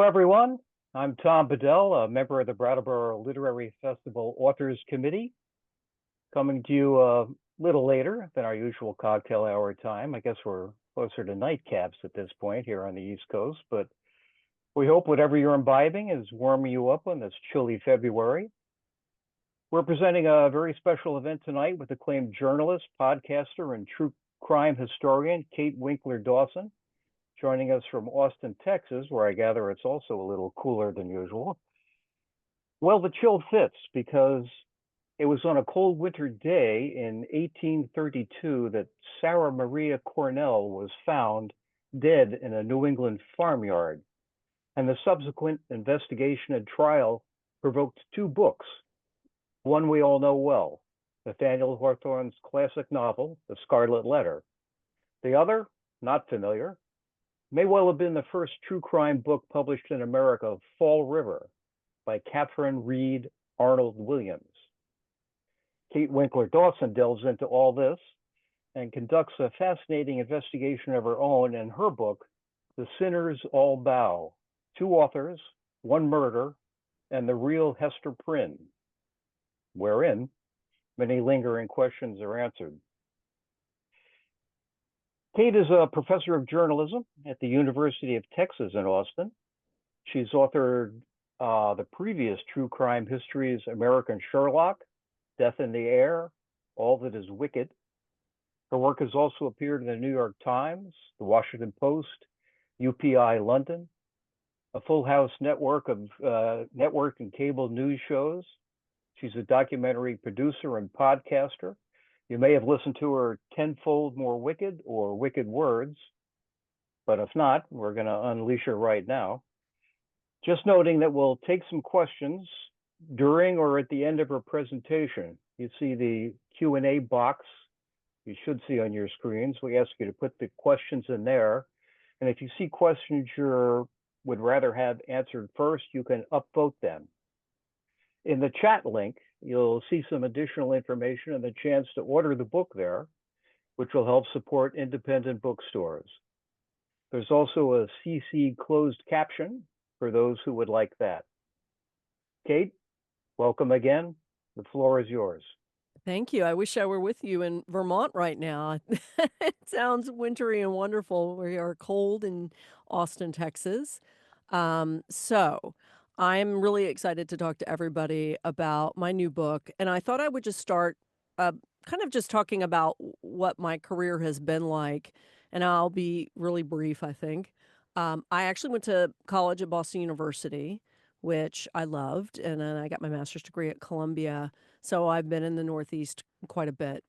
everyone. I'm Tom Bedell, a member of the Brattleboro Literary Festival Authors Committee, coming to you a little later than our usual cocktail hour time. I guess we're closer to nightcaps at this point here on the East Coast, but we hope whatever you're imbibing is warming you up on this chilly February. We're presenting a very special event tonight with acclaimed journalist, podcaster, and true crime historian Kate Winkler Dawson, joining us from Austin, Texas, where I gather it's also a little cooler than usual. Well, the chill fits because it was on a cold winter day in 1832 that Sarah Maria Cornell was found dead in a New England farmyard. And the subsequent investigation and trial provoked two books. One we all know well, Nathaniel Hawthorne's classic novel, The Scarlet Letter. The other, not familiar, may well have been the first true crime book published in America, Fall River, by Catharine Read Arnold Williams. Kate Winkler Dawson delves into all this and conducts a fascinating investigation of her own in her book, The Sinners All Bow, two authors, one murder, and the real Hester Prynne, wherein many lingering questions are answered. Kate is a professor of journalism at the University of Texas in Austin. She's authored the previous true crime histories, American Sherlock, Death in the Air, All That Is Wicked. Her work has also appeared in the New York Times, the Washington Post, UPI London, a Full House network of network and cable news shows. She's a documentary producer and podcaster. You may have listened to her Tenfold More Wicked or Wicked Words, but if not, we're going to unleash her right now. Just noting that we'll take some questions during or at the end of her presentation. You see the Q&A box you should see on your screens. We ask you to put the questions in there. And if you see questions you would rather have answered first, you can upvote them. In the chat link, you'll see some additional information and the chance to order the book there, which will help support independent bookstores. There's also a CC closed caption for those who would like that. Kate, welcome again. The floor is yours. Thank you. I wish I were with you in Vermont right now. It sounds wintry and wonderful. We are cold in Austin, Texas. So I'm really excited to talk to everybody about my new book. And I thought I would just start kind of just talking about what my career has been like. And I'll be really brief, I think. I actually went to college at Boston University, which I loved. And then I got my master's degree at Columbia. So I've been in the Northeast quite a bit.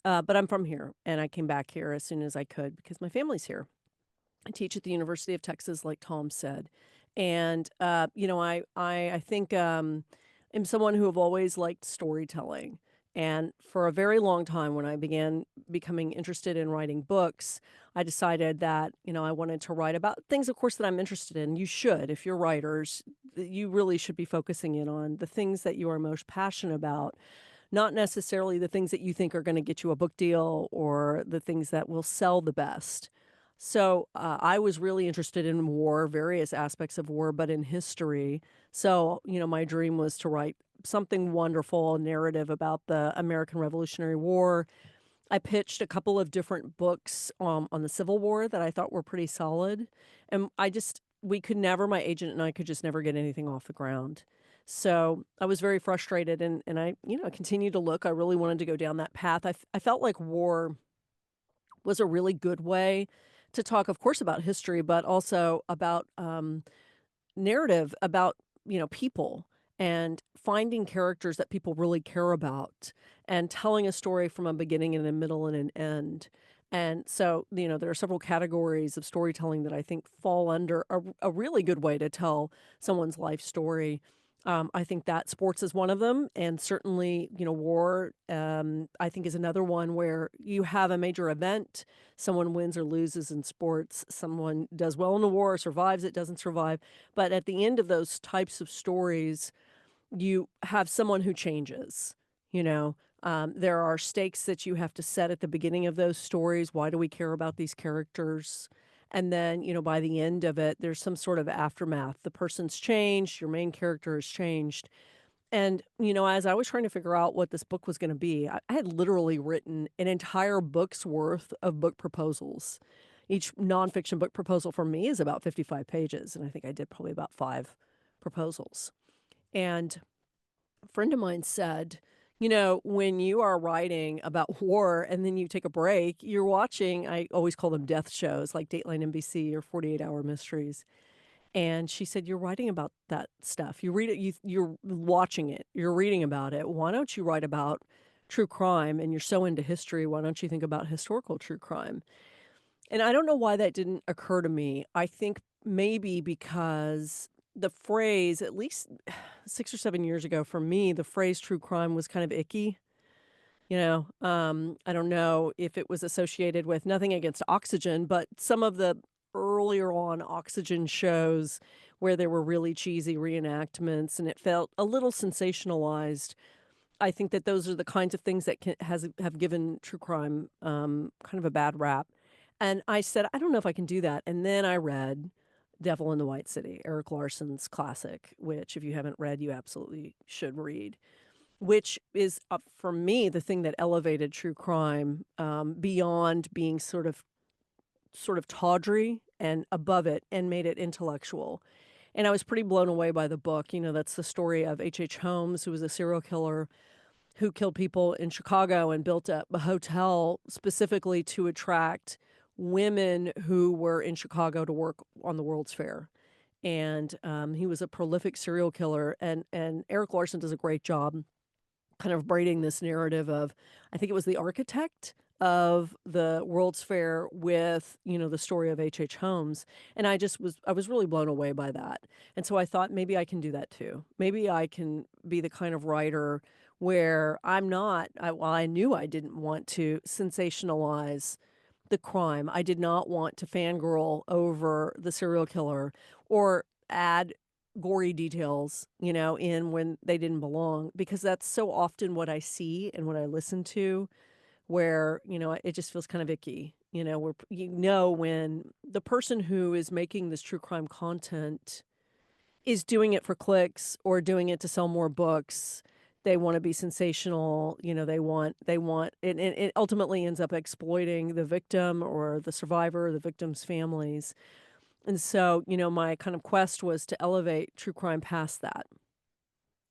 But I'm from here. And I came back here as soon as I could because my family's here. I teach at the University of Texas, like Tom said. And, I think am someone who have always liked storytelling. And for a very long time, when I began becoming interested in writing books, I decided that, I wanted to write about things, of course, that I'm interested in. You should, if you're writers, you really should be focusing in on the things that you are most passionate about, not necessarily the things that you think are going to get you a book deal or the things that will sell the best. So I was really interested in war, various aspects of war, but in history. So, my dream was to write something wonderful, a narrative about the American Revolutionary War. I pitched a couple of different books on the Civil War that I thought were pretty solid. And we could never, my agent and I could just never get anything off the ground. So I was very frustrated and I, continued to look. I really wanted to go down that path. I felt like war was a really good way to talk, of course, about history, but also about narrative, about, people and finding characters that people really care about and telling a story from a beginning and a middle and an end. And so, there are several categories of storytelling that I think fall under a really good way to tell someone's life story. I think that sports is one of them. And certainly, war, I think is another one where you have a major event, someone wins or loses in sports, someone does well in the war, survives it, doesn't survive. But at the end of those types of stories, you have someone who changes, there are stakes that you have to set at the beginning of those stories. Why do we care about these characters? And then, by the end of it, there's some sort of aftermath. The person's changed, your main character has changed. And, as I was trying to figure out what this book was going to be, I had literally written an entire book's worth of book proposals. Each nonfiction book proposal for me is about 55 pages. And I think I did probably about 5 proposals. And a friend of mine said, when you are writing about war and then you take a break, you're watching, I always call them death shows like Dateline NBC or 48-Hour Mysteries. And she said, "You're writing about that stuff. You read it, you're watching it, you're reading about it. Why don't you write about true crime? And you're so into history. Why don't you think about historical true crime?" And I don't know why that didn't occur to me. I think maybe because the phrase, at least 6 or 7 years ago, for me, the phrase true crime was kind of icky. I don't know if it was associated with nothing against Oxygen, but some of the earlier on Oxygen shows where there were really cheesy reenactments and it felt a little sensationalized. I think that those are the kinds of things that have given true crime kind of a bad rap. And I said, I don't know if I can do that. And then I read Devil in the White City, Eric Larson's classic, which if you haven't read, you absolutely should read, which is, for me, the thing that elevated true crime beyond being sort of tawdry and above it and made it intellectual. And I was pretty blown away by the book. That's the story of H.H. Holmes, who was a serial killer who killed people in Chicago and built up a hotel specifically to attract women who were in Chicago to work on the World's Fair. And he was a prolific serial killer. And Eric Larson does a great job kind of braiding this narrative of, I think it was the architect of the World's Fair with, the story of H.H. Holmes. And I was really blown away by that. And so I thought maybe I can do that too. Maybe I can be the kind of writer where I'm not, while I knew I didn't want to sensationalize the crime, I did not want to fangirl over the serial killer or add gory details, in when they didn't belong, because that's so often what I see and what I listen to, where, it just feels kind of icky, where when the person who is making this true crime content is doing it for clicks or doing it to sell more books. They want to be sensational, they want it ultimately ends up exploiting the victim or the survivor, the victim's families. And so, my kind of quest was to elevate true crime past that.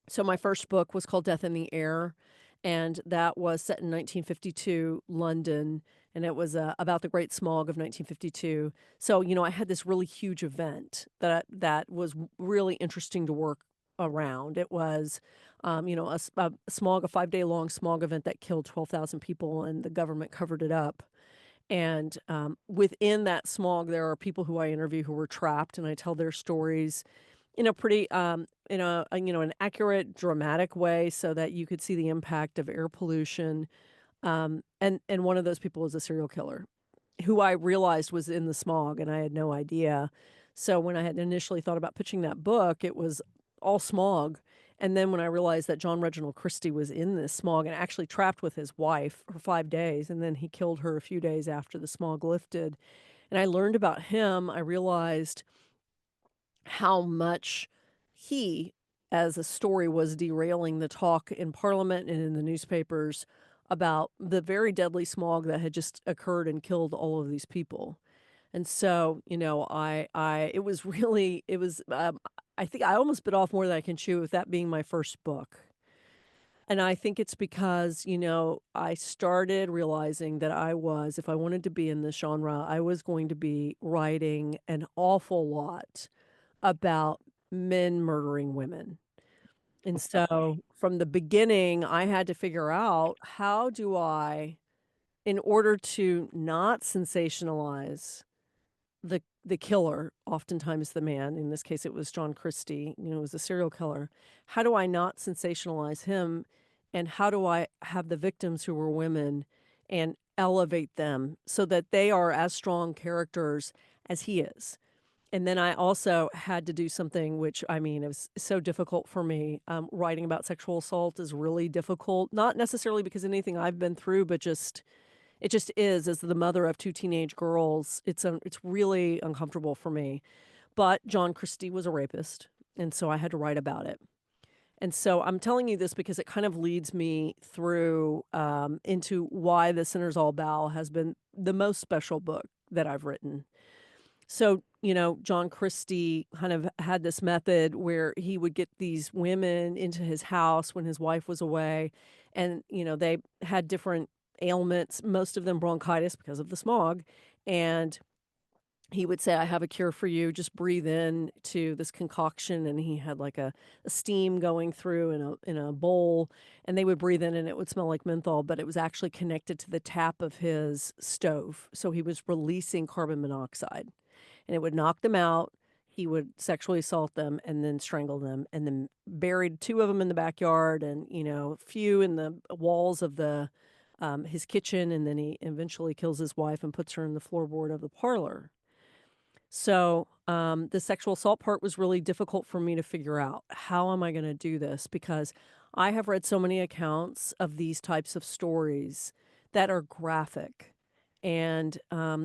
So my first book was called Death in the Air, and that was set in 1952 London, and it was about the Great Smog of 1952. So, I had this really huge event that was really interesting to work around. It was, a smog, a 5-day long smog event that killed 12,000 people, and the government covered it up. And within that smog, there are people who I interview who were trapped, and I tell their stories in a pretty, an accurate, dramatic way, so that you could see the impact of air pollution. And one of those people was a serial killer, who I realized was in the smog, and I had no idea. So when I had initially thought about pitching that book, it was all smog. And then when I realized that John Reginald Christie was in this smog and actually trapped with his wife for 5 days, and then he killed her a few days after the smog lifted, and I learned about him, I realized how much he, as a story, was derailing the talk in Parliament and in the newspapers about the very deadly smog that had just occurred and killed all of these people. And so, it was really, I think I almost bit off more than I can chew with that being my first book. And I think it's because, I started realizing that if I wanted to be in this genre, I was going to be writing an awful lot about men murdering women. And so from the beginning, I had to figure out, how do I, in order to not sensationalize the killer, oftentimes the man, in this case it was John Christie, it was a serial killer. How do I not sensationalize him? And how do I have the victims who were women and elevate them so that they are as strong characters as he is? And then I also had to do something which, it was so difficult for me. Writing about sexual assault is really difficult, not necessarily because of anything I've been through, but just It just is. As the mother of two teenage girls, it's really uncomfortable for me. But John Christie was a rapist, and so I had to write about it. And so I'm telling you this because it kind of leads me through into why The Sinners All Bow has been the most special book that I've written. So, John Christie kind of had this method where he would get these women into his house when his wife was away. And, they had different ailments, most of them bronchitis because of the smog. And he would say, I have a cure for you. Just breathe in to this concoction. And he had like a steam going through in a bowl. And they would breathe in and it would smell like menthol, but it was actually connected to the tap of his stove. So he was releasing carbon monoxide and it would knock them out. He would sexually assault them and then strangle them and then buried two of them in the backyard and, a few in the walls of his kitchen. And then he eventually kills his wife and puts her in the floorboard of the parlor. So the sexual assault part was really difficult for me to figure out. How am I going to do this? Because I have read so many accounts of these types of stories that are graphic. And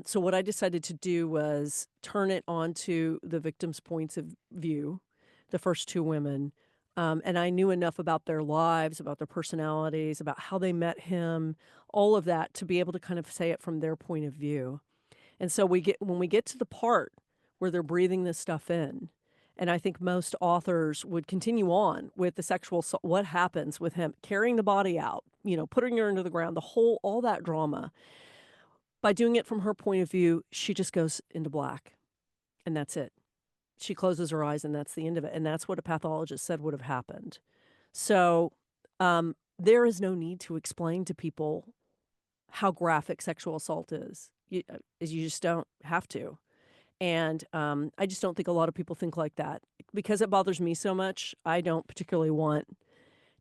so what I decided to do was turn it onto the victims' points of view, the first two women. And I knew enough about their lives, about their personalities, about how they met him, all of that to be able to kind of say it from their point of view. And so when we get to the part where they're breathing this stuff in, and I think most authors would continue on with the sexual assault, what happens with him carrying the body out, putting her into the ground, all that drama. By doing it from her point of view, she just goes into black and that's it. She closes her eyes and that's the end of it. And that's what a pathologist said would have happened. So there is no need to explain to people how graphic sexual assault is. You just don't have to. And I just don't think a lot of people think like that. Because it bothers me so much, I don't particularly want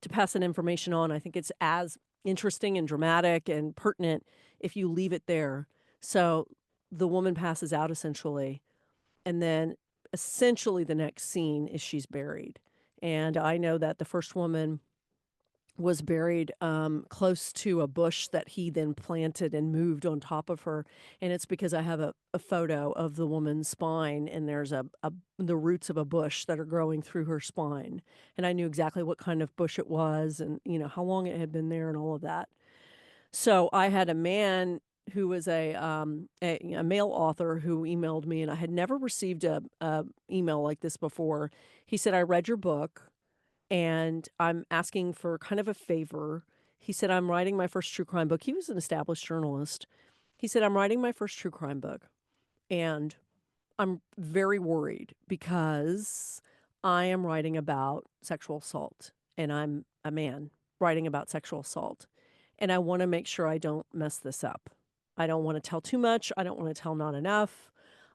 to pass that information on. I think it's as interesting and dramatic and pertinent if you leave it there. So the woman passes out essentially, and then essentially the next scene is she's buried. And I know that the first woman was buried close to a bush that he then planted and moved on top of her. And it's because I have a photo of the woman's spine, and there's the roots of a bush that are growing through her spine. And I knew exactly what kind of bush it was and, how long it had been there and all of that. So I had a man who was a male author who emailed me, and I had never received a email like this before. He said, I read your book and I'm asking for kind of a favor. He said, I'm writing my first true crime book. He was an established journalist. He said, I'm writing my first true crime book, and I'm very worried because I am writing about sexual assault, and I'm a man writing about sexual assault, and I want to make sure I don't mess this up. I don't want to tell too much. I don't want to tell not enough.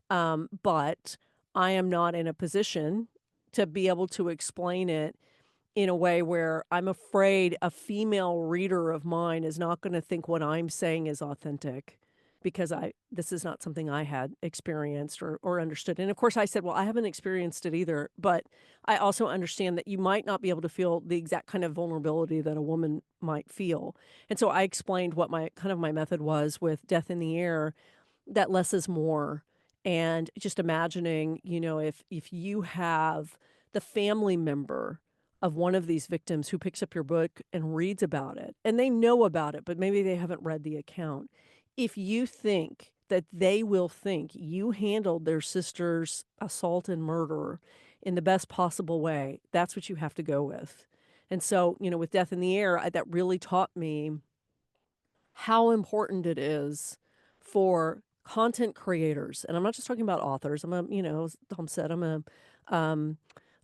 But I am not in a position to be able to explain it in a way where I'm afraid a female reader of mine is not going to think what I'm saying is authentic, because this is not something I had experienced or understood. And of course I said, well, I haven't experienced it either, but I also understand that you might not be able to feel the exact kind of vulnerability that a woman might feel. And so I explained what my method was with Death in the Air, that less is more. And just imagining, if you have the family member of one of these victims who picks up your book and reads about it, and they know about it, but maybe they haven't read the account. If you think that they will think you handled their sister's assault and murder in the best possible way, that's what you have to go with. And so, with Death in the Air, that really taught me how important it is for content creators. And I'm not just talking about authors. As Tom said, I'm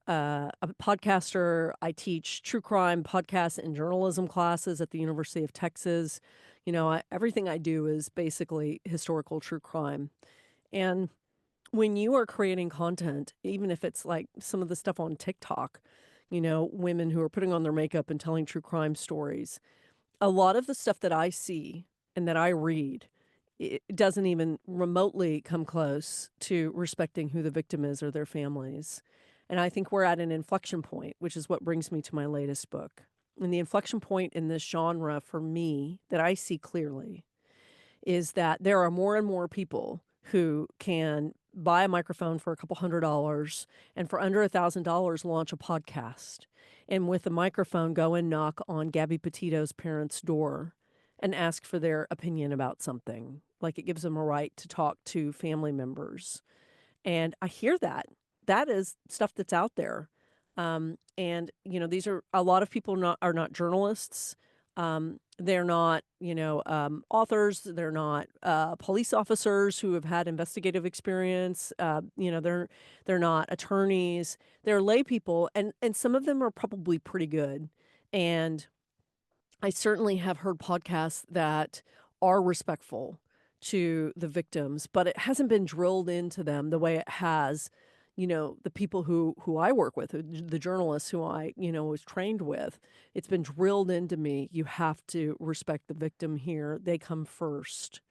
a podcaster. I teach true crime podcasts and journalism classes at the University of Texas. Everything I do is basically historical true crime. And when you are creating content, even if it's like some of the stuff on TikTok, women who are putting on their makeup and telling true crime stories, a lot of the stuff that I see and that I read, it doesn't even remotely come close to respecting who the victim is or their families. And I think we're at an inflection point, which is what brings me to my latest book. And the inflection point in this genre for me that I see clearly is that there are more and more people who can buy a microphone for a couple $100 and for under $1,000 launch a podcast. And with a microphone, go and knock on Gabby Petito's parents' door and ask for their opinion about something. Like, it gives them a right to talk to family members. And I hear that. That is stuff that's out there. And these are a lot of people are not journalists. They're not, authors. They're not police officers who have had investigative experience. They're not attorneys. They're lay people, and some of them are probably pretty good. And I certainly have heard podcasts that are respectful to the victims, but it hasn't been drilled into them the way it has, the people who I work with, the journalists who I, was trained with. It's been drilled into me. You have to respect the victim here. They come first.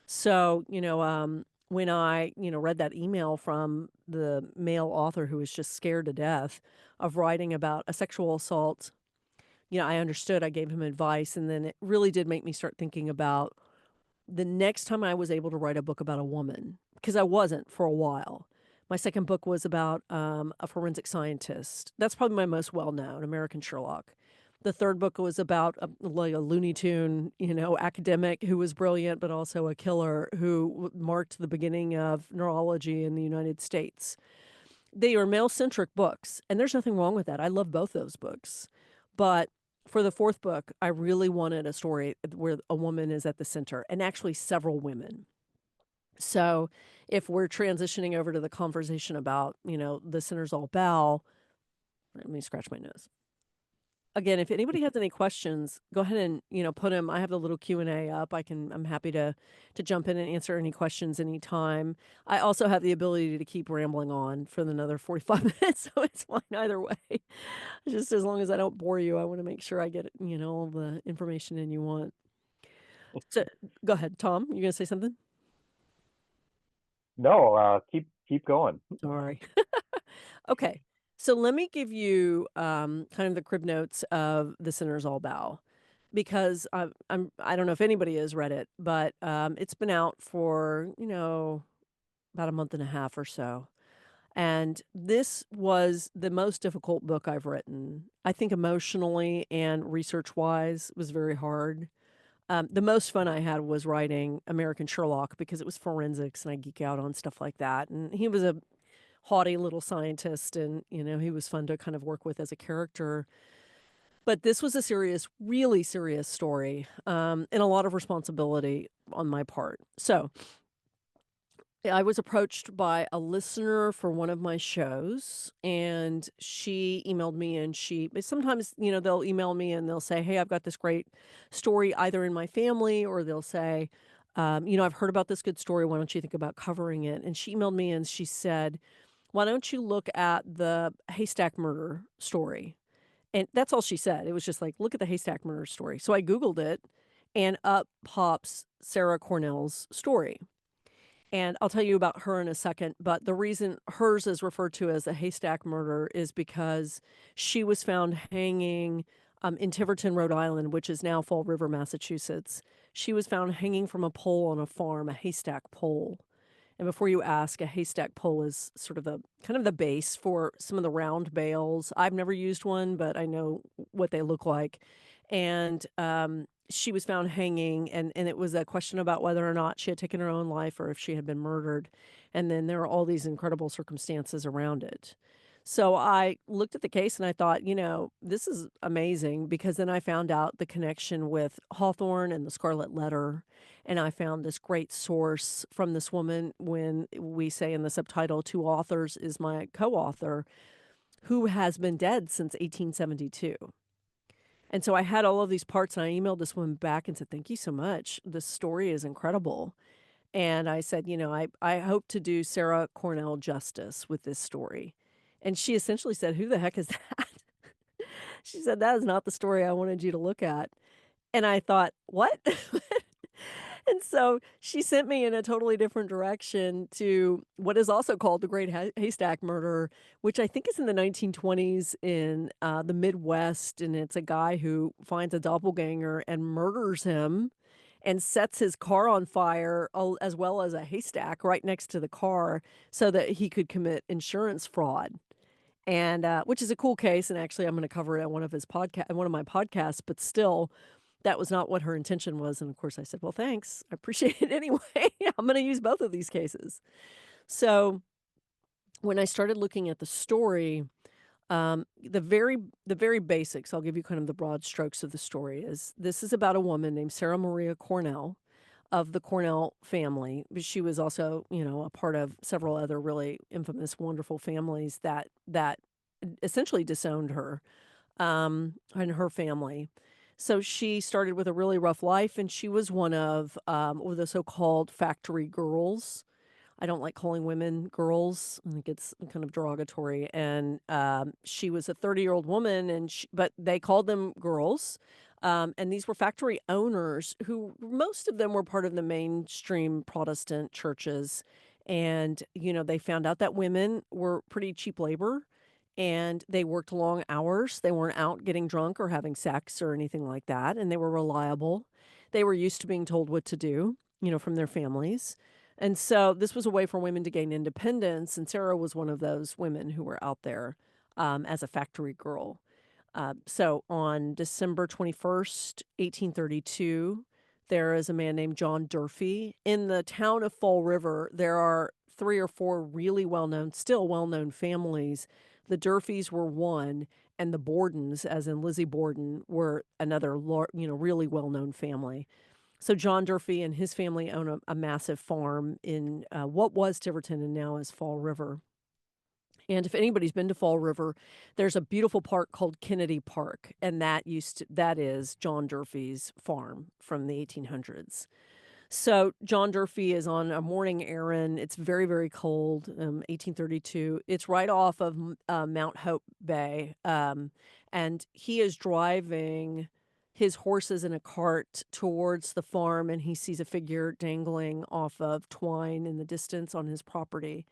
So, when I, read that email from the male author who was just scared to death of writing about a sexual assault, I understood. I gave him advice, and then it really did make me start thinking about the next time I was able to write a book about a woman, because I wasn't for a while. My second book was about a forensic scientist. That's probably my most well-known, American Sherlock. The third book was about like a Looney Tune, academic who was brilliant, but also a killer who marked the beginning of neurology in the United States. They are male-centric books, and there's nothing wrong with that. I love both those books. But for the fourth book, I really wanted a story where a woman is at the center, and actually several women. So if we're transitioning over to the conversation about, the sinners all bow, let me scratch my nose. Again, if anybody has any questions, go ahead and, put them. I have the little Q&A up. I'm happy to jump in and answer any questions anytime. I also have the ability to keep rambling on for another 45 minutes, so it's fine either way. Just as long as I don't bore you, I want to make sure I get, all the information in you want. So go ahead, Tom. You gonna say something? No, keep going. Sorry. Okay. So let me give you kind of the crib notes of The Sinners All Bow, because I don't know if anybody has read it, but it's been out for, about a month and a half or so. And this was the most difficult book I've written. I think emotionally and research-wise was very hard. The most fun I had was writing American Sherlock because it was forensics and I geek out on stuff like that. And he was a haughty little scientist, and he was fun to kind of work with as a character. But this was a serious, really serious story, and a lot of responsibility on my part. So I was approached by a listener for one of my shows, and she emailed me, and sometimes, they'll email me and they'll say, hey, I've got this great story either in my family, or they'll say, I've heard about this good story. Why don't you think about covering it? And she emailed me and she said, why don't you look at the haystack murder story? And that's all she said. It was just like, look at the haystack murder story. So I Googled it, and up pops Sarah Cornell's story. And I'll tell you about her in a second, but the reason hers is referred to as a haystack murder is because she was found hanging in Tiverton, Rhode Island, which is now Fall River, Massachusetts. She was found hanging from a pole on a farm, a haystack pole. And before you ask, a haystack pole is sort of kind of the base for some of the round bales. I've never used one, but I know what they look like. And she was found hanging, and it was a question about whether or not she had taken her own life or if she had been murdered. And then there are all these incredible circumstances around it. So I looked at the case and I thought, this is amazing, because then I found out the connection with Hawthorne and the Scarlet Letter. And I found this great source from this woman, when we say in the subtitle, two authors is my co-author, who has been dead since 1872. And so I had all of these parts, and I emailed this woman back and said, thank you so much. This story is incredible. And I said, I hope to do Sarah Cornell justice with this story. And she essentially said, who the heck is that? She said, that is not the story I wanted you to look at. And I thought, what? And so she sent me in a totally different direction to what is also called the Great Haystack Murder, which I think is in the 1920s in the Midwest. And it's a guy who finds a doppelganger and murders him. and sets his car on fire, as well as a haystack right next to the car so that he could commit insurance fraud. And which is a cool case, and actually I'm going to cover it on one of my podcasts, but still that was not what her intention was. And of course I said, "Well, thanks. I appreciate it anyway. I'm going to use both of these cases." So, when I started looking at the story, the very basics, I'll give you kind of the broad strokes of the story, is this is about a woman named Sarah Maria Cornell of the Cornell family. But she was also, a part of several other really infamous, wonderful families that essentially disowned her, and her family. So she started with a really rough life, and she was one of the so-called factory girls. I don't like calling women girls. I think it's kind of derogatory. And she was a 30-year-old woman, but they called them girls. And these were factory owners who, most of them were part of the mainstream Protestant churches. And, they found out that women were pretty cheap labor and they worked long hours. They weren't out getting drunk or having sex or anything like that. And they were reliable. They were used to being told what to do, from their families. And so this was a way for women to gain independence, and Sarah was one of those women who were out there as a factory girl. So on December 21st, 1832, there is a man named John Durfee. In the town of Fall River, there are 3 or 4 really still well-known families. The Durfees were one, and the Bordens, as in Lizzie Borden, were another, really well-known family. So John Durfee and his family own a massive farm in what was Tiverton and now is Fall River. And if anybody's been to Fall River, there's a beautiful park called Kennedy Park, and that is John Durfee's farm from the 1800s. So John Durfee is on a morning errand. It's very, very cold, 1832. It's right off of Mount Hope Bay, and he is driving his horses in a cart towards the farm, and he sees a figure dangling off of twine in the distance on his property.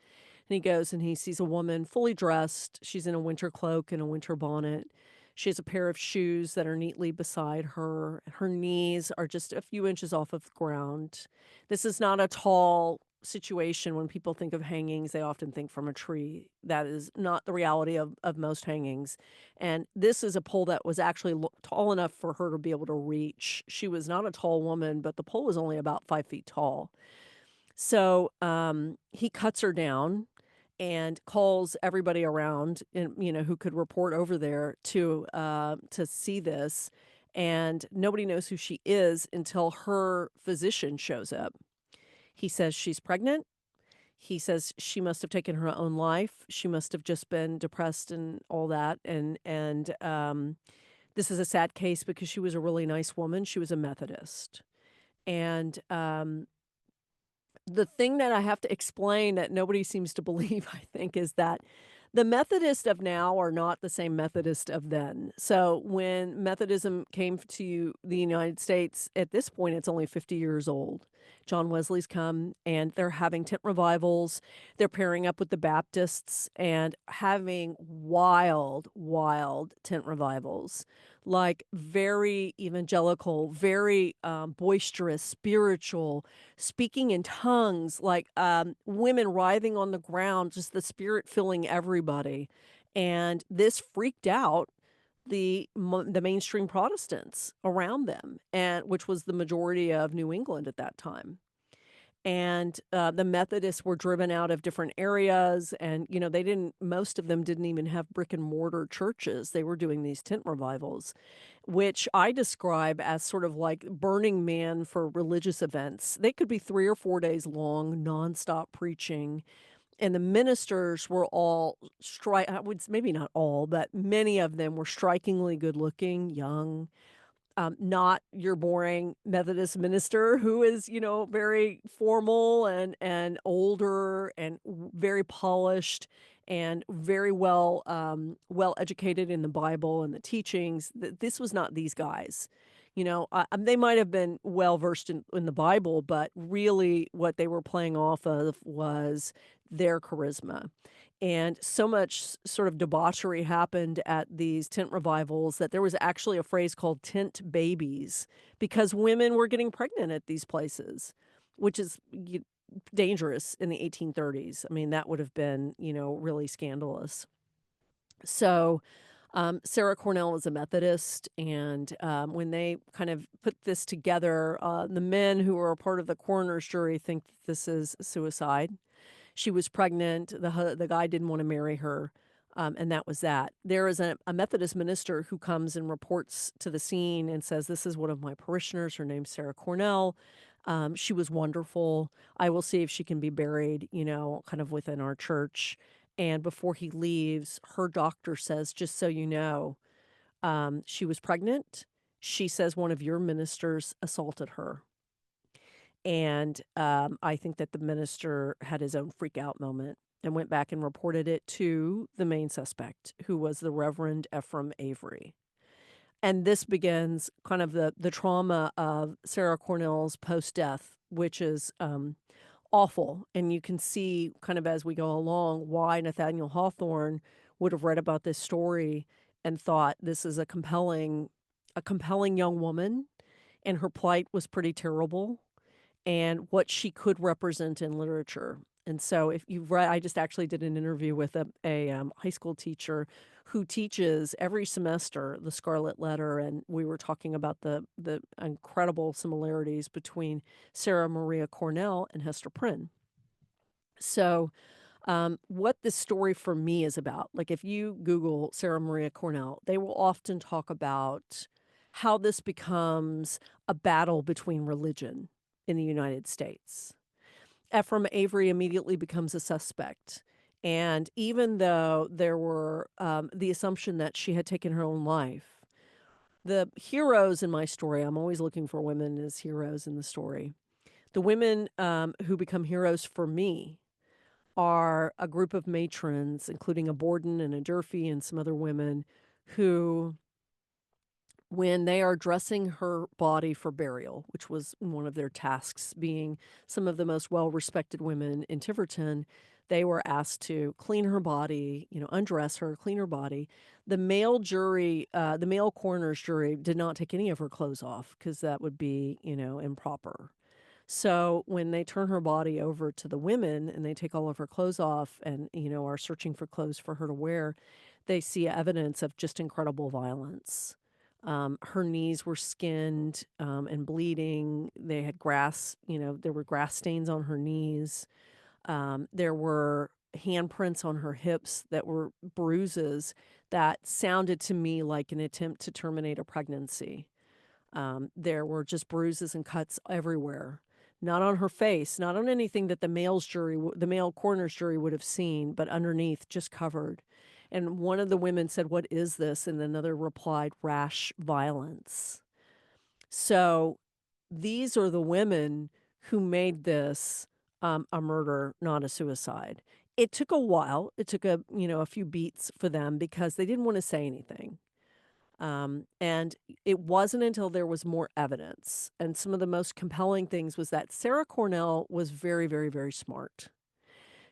And he goes and he sees a woman fully dressed. She's in a winter cloak and a winter bonnet. She has a pair of shoes that are neatly beside her. Her knees are just a few inches off of the ground. This is not a tall situation. When people think of hangings, they often think from a tree. That is not the reality of most hangings. And this is a pole that was actually tall enough for her to be able to reach. She was not a tall woman, but the pole was only about 5 feet tall. So he cuts her down and calls everybody around, and who could report over there to see this. And nobody knows who she is until her physician shows up. He says she's pregnant. He says she must have taken her own life. She must have just been depressed and all that. And this is a sad case because she was a really nice woman. She was a Methodist. And the thing that I have to explain that nobody seems to believe, I think, is that the Methodists of now are not the same Methodist of then. So when Methodism came to the United States, at this point, it's only 50 years old. John Wesley's come and they're having tent revivals. They're pairing up with the Baptists and having wild, wild tent revivals, like very evangelical, very boisterous, spiritual, speaking in tongues, like women writhing on the ground, just the spirit filling everybody. And this freaked out the mainstream Protestants around them, and which was the majority of New England at that time. And the Methodists were driven out of different areas, and most of them didn't even have brick and mortar churches. They were doing these tent revivals, which I describe as sort of like Burning Man for religious events. They could be 3 or 4 days long, nonstop preaching. And the ministers were all maybe not all, but many of them were strikingly good looking, young, not your boring Methodist minister who is, very formal and older and very polished and very well educated in the Bible and the teachings. This was not these guys. They might have been well versed in the Bible, but really what they were playing off of was their charisma. And so much sort of debauchery happened at these tent revivals that there was actually a phrase called tent babies because women were getting pregnant at these places, which is dangerous in the 1830s. I mean, that would have been, really scandalous. So, Sarah Cornell is a Methodist, and when they kind of put this together, the men who are a part of the coroner's jury think that this is suicide. She was pregnant. The guy didn't want to marry her, and that was that. There is a Methodist minister who comes and reports to the scene and says, "This is one of my parishioners. Her name's Sarah Cornell. She was wonderful. I will see if she can be buried, kind of within our church." And before he leaves, her doctor says, "Just so you know, she was pregnant. She says one of your ministers assaulted her." And, I think that the minister had his own freak out moment and went back and reported it to the main suspect, who was the Reverend Ephraim Avery. And this begins kind of the trauma of Sarah Cornell's post-death, which is, awful. And you can see kind of as we go along why Nathaniel Hawthorne would have read about this story and thought this is a compelling young woman, and her plight was pretty terrible and what she could represent in literature. And so if you've read, I just actually did an interview with a high school teacher who teaches every semester the Scarlet Letter, and we were talking about the incredible similarities between Sarah Maria Cornell and Hester Prynne. So what this story for me is about, like if you Google Sarah Maria Cornell, they will often talk about how this becomes a battle between religion in the United States. Ephraim Avery immediately becomes a suspect. And even though there were the assumption that she had taken her own life, the heroes in my story, I'm always looking for women as heroes in the story. The women who become heroes for me are a group of matrons, including a Borden and a Durfee and some other women who, when they are dressing her body for burial, which was one of their tasks, being some of the most well-respected women in Tiverton, they were asked to clean her body, undress her, clean her body. The male jury, the male coroner's jury did not take any of her clothes off because that would be, improper. So when they turn her body over to the women and they take all of her clothes off and, are searching for clothes for her to wear, they see evidence of just incredible violence. Her knees were skinned and bleeding. They had grass, there were grass stains on her knees. There were handprints on her hips that were bruises that sounded to me like an attempt to terminate a pregnancy. There were just bruises and cuts everywhere. Not on her face, not on anything that the male coroner's jury would have seen, but underneath, just covered. And one of the women said, "What is this?" And another replied, "Rash violence." So these are the women who made this a murder, not a suicide. It took a while. It took a few beats for them because they didn't want to say anything. And it wasn't until there was more evidence. And some of the most compelling things was that Sarah Cornell was very, very, very smart.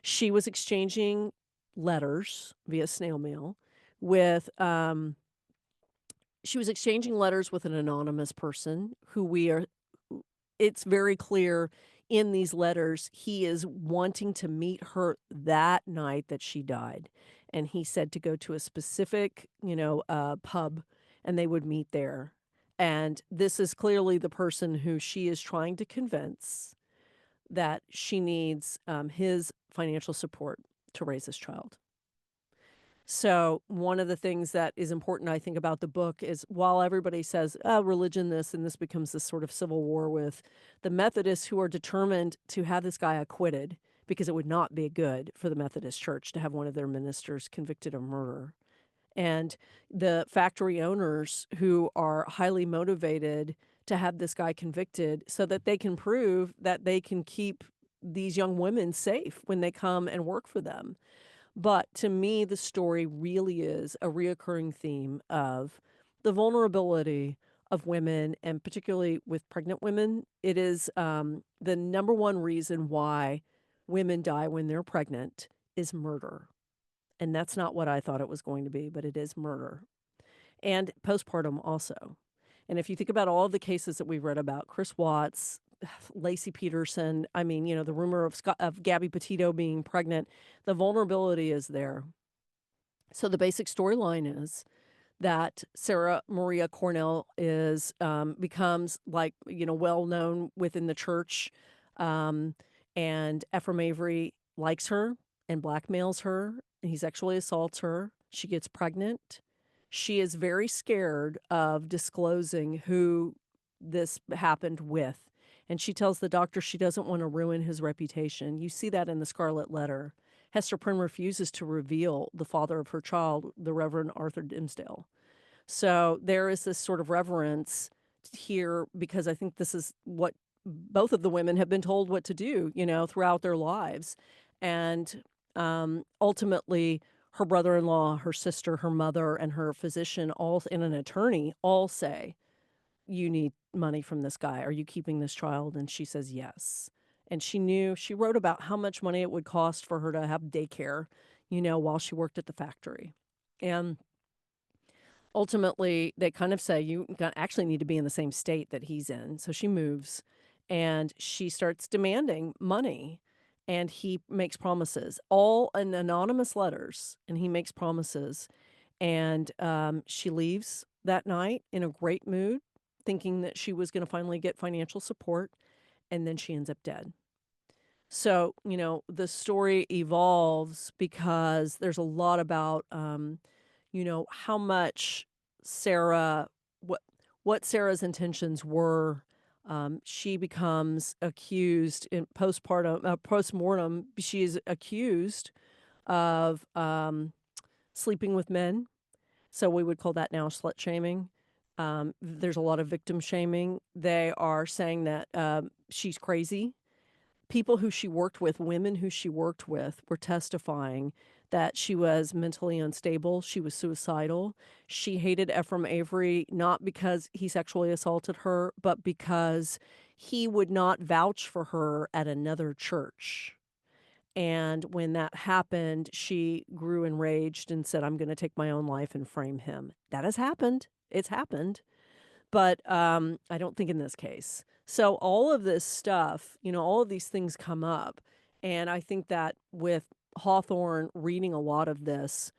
She was exchanging letters via snail mail with, she was exchanging letters with an anonymous person who it's very clear in these letters, he is wanting to meet her that night that she died. And he said to go to a specific, pub and they would meet there. And this is clearly the person who she is trying to convince that she needs his financial support to raise this child. So one of the things that is important, I think, about the book is while everybody says, "Oh, religion this," and this becomes this sort of civil war with the Methodists who are determined to have this guy acquitted because it would not be good for the Methodist Church to have one of their ministers convicted of murder. And the factory owners who are highly motivated to have this guy convicted so that they can prove that they can keep these young women safe when they come and work for them. But to me, the story really is a reoccurring theme of the vulnerability of women, and particularly with pregnant women. It is the number one reason why women die when they're pregnant is murder. And that's not what I thought it was going to be, but it is murder. And postpartum also. And if you think about all of the cases that we've read about, Chris Watts, Lacey Peterson, I mean, the rumor of Gabby Petito being pregnant, the vulnerability is there. So the basic storyline is that Sarah Maria Cornell becomes well known within the church, um, and Ephraim Avery likes her and blackmails her. And he sexually assaults her. She gets pregnant. She is very scared of disclosing who this happened with. And she tells the doctor she doesn't want to ruin his reputation. You see that in the Scarlet letter. Hester Prynne refuses to reveal the father of her child, the Reverend Arthur Dimsdale. So there is this sort of reverence here, because I think this is what both of the women have been told what to do, throughout their lives. And ultimately, her brother-in-law, her sister, her mother, and her physician, and an attorney, all say, you need money from this guy. Are you keeping this child? And she says yes. And she wrote about how much money it would cost for her to have daycare, while she worked at the factory. And ultimately, they kind of say, you actually need to be in the same state that he's in. So she moves and she starts demanding money. And he makes promises, all in anonymous letters, and he makes promises. And she leaves that night in a great mood, thinking that she was going to finally get financial support. And then she ends up dead. So, the story evolves because there's a lot about, how much Sarah, what Sarah's intentions were. She becomes accused in postmortem. She is accused of sleeping with men. So we would call that now slut shaming. There's a lot of victim shaming. They are saying that she's crazy. People who she worked with, women who she worked with, were testifying that she was mentally unstable. She was suicidal. She hated Ephraim Avery, not because he sexually assaulted her, but because he would not vouch for her at another church. And when that happened, she grew enraged and said, I'm going to take my own life and frame him. That has happened. It's happened. But I don't think in this case. So all of this stuff, all of these things come up. And I think that with Hawthorne reading a lot of this,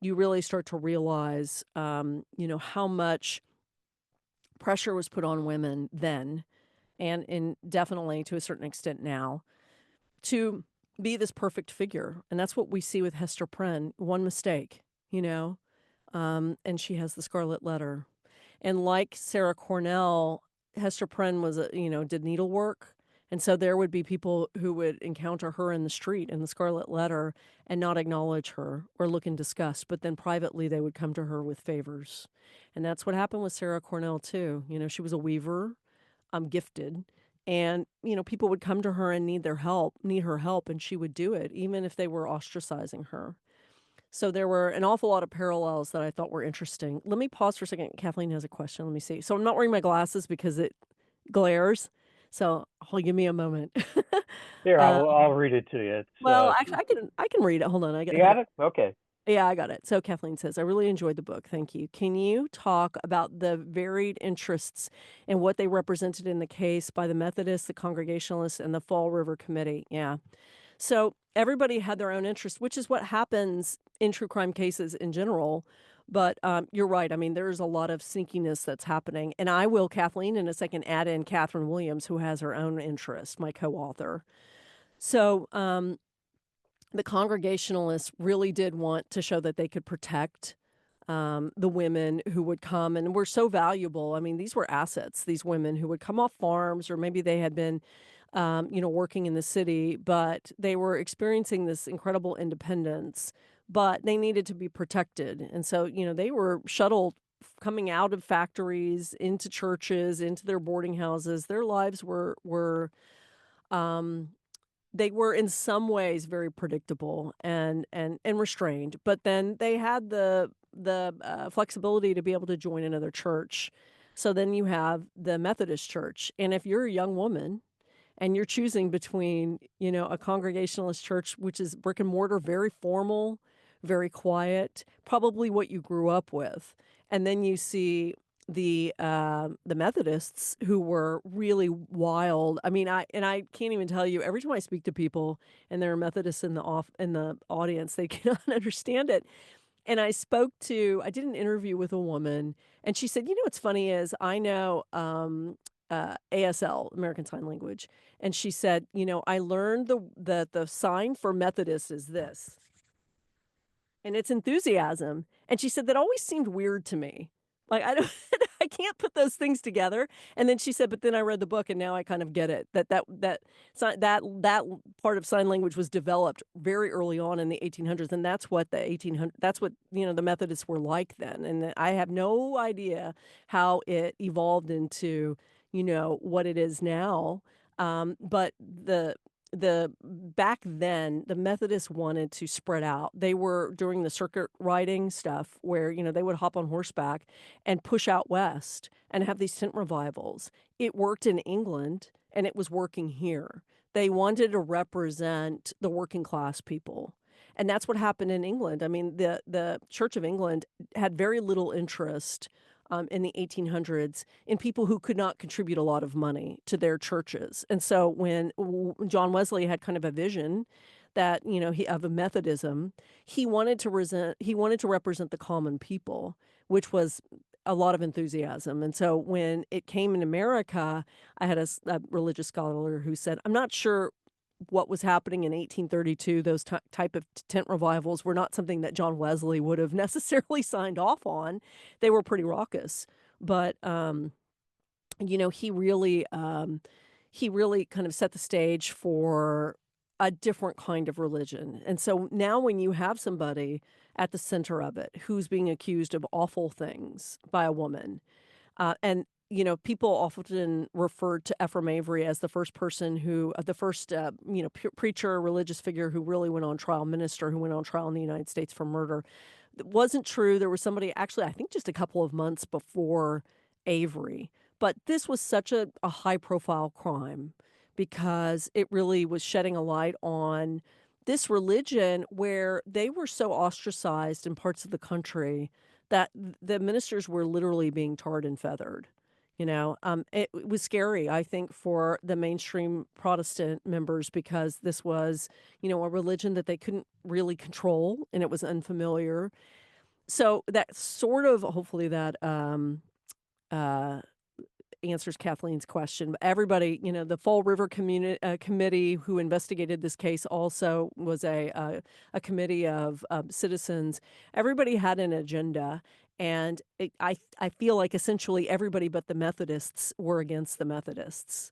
you really start to realize, how much pressure was put on women then, and definitely to a certain extent now, to be this perfect figure. And that's what we see with Hester Prynne. One mistake, and she has the Scarlet letter. And like Sarah Cornell, Hester Prynne did needlework. And so there would be people who would encounter her in the street in the Scarlet letter and not acknowledge her or look in disgust. But then privately, they would come to her with favors. And that's what happened with Sarah Cornell, too. She was a weaver, gifted. And, people would come to her and need her help, and she would do it, even if they were ostracizing her. So there were an awful lot of parallels that I thought were interesting. Let me pause for a second. Kathleen has a question. Let me see. So I'm not wearing my glasses because it glares. So give me a moment. Here, Uh, I'll read it to you. It's, well, actually, I can read it. Hold on. you got it? Okay. Yeah, I got it. So Kathleen says, I really enjoyed the book. Thank you. Can you talk about the varied interests and what they represented in the case by the Methodists, the Congregationalists, and the Fall River Committee? Yeah. So everybody had their own interest, which is what happens in true crime cases in general. But you're right. I mean, there's a lot of sneakiness that's happening. And I will, Kathleen, in a second, add in Catharine Williams, who has her own interest, my co-author. So the Congregationalists really did want to show that they could protect the women who would come and were so valuable. I mean, these were assets, these women who would come off farms, or maybe they had been working in the city, but they were experiencing this incredible independence, but they needed to be protected. And so, they were shuttled coming out of factories into churches, into their boarding houses. Their lives um, they were in some ways very predictable and restrained, but then they had the flexibility to be able to join another church. So then you have the Methodist Church. And if you're a young woman and you're choosing between, a Congregationalist church, which is brick and mortar, very formal, very quiet, probably what you grew up with. And then you see the Methodists who were really wild. I mean, I can't even tell you, every time I speak to people and there are Methodists in the audience, they cannot understand it. And I did an interview with a woman, and she said, what's funny is I know ASL, American Sign Language. And she said, I learned the sign for Methodist is this, and it's enthusiasm. And she said that always seemed weird to me. Like I don't I can't put those things together. And then she said, but then I read the book and now I kind of get it. That part of sign language was developed very early on in the 1800s, and that's what the Methodists were like then. And I have no idea how it evolved into, what it is now. But the back then the Methodists wanted to spread out. They were doing the circuit riding stuff where, they would hop on horseback and push out west and have these tent revivals. It worked in England and it was working here. They wanted to represent the working class people. And that's what happened in England. I mean, the Church of England had very little interest in the 1800s in people who could not contribute a lot of money to their churches. And so when John Wesley had kind of a vision that, of a Methodism, he wanted to represent the common people, which was a lot of enthusiasm. And so when it came in America, I had a religious scholar who said, I'm not sure what was happening in 1832, those type of tent revivals were not something that John Wesley would have necessarily signed off on. They were pretty raucous, but he really kind of set the stage for a different kind of religion. And so now when you have somebody at the center of it who's being accused of awful things by a woman, and people often referred to Ephraim Avery as the first person the first preacher, religious figure who really went on trial, minister who went on trial in the United States for murder. It wasn't true. There was somebody actually, I think, just a couple of months before Avery. But this was such a high profile crime because it really was shedding a light on this religion where they were so ostracized in parts of the country that the ministers were literally being tarred and feathered. It was scary, I think, for the mainstream Protestant members because this was, a religion that they couldn't really control and it was unfamiliar. So that sort of, hopefully that uh, answers Kathleen's question. But everybody, the Fall River Committee who investigated this case also was a committee of citizens. Everybody had an agenda. And I feel like essentially everybody but the Methodists were against the Methodists.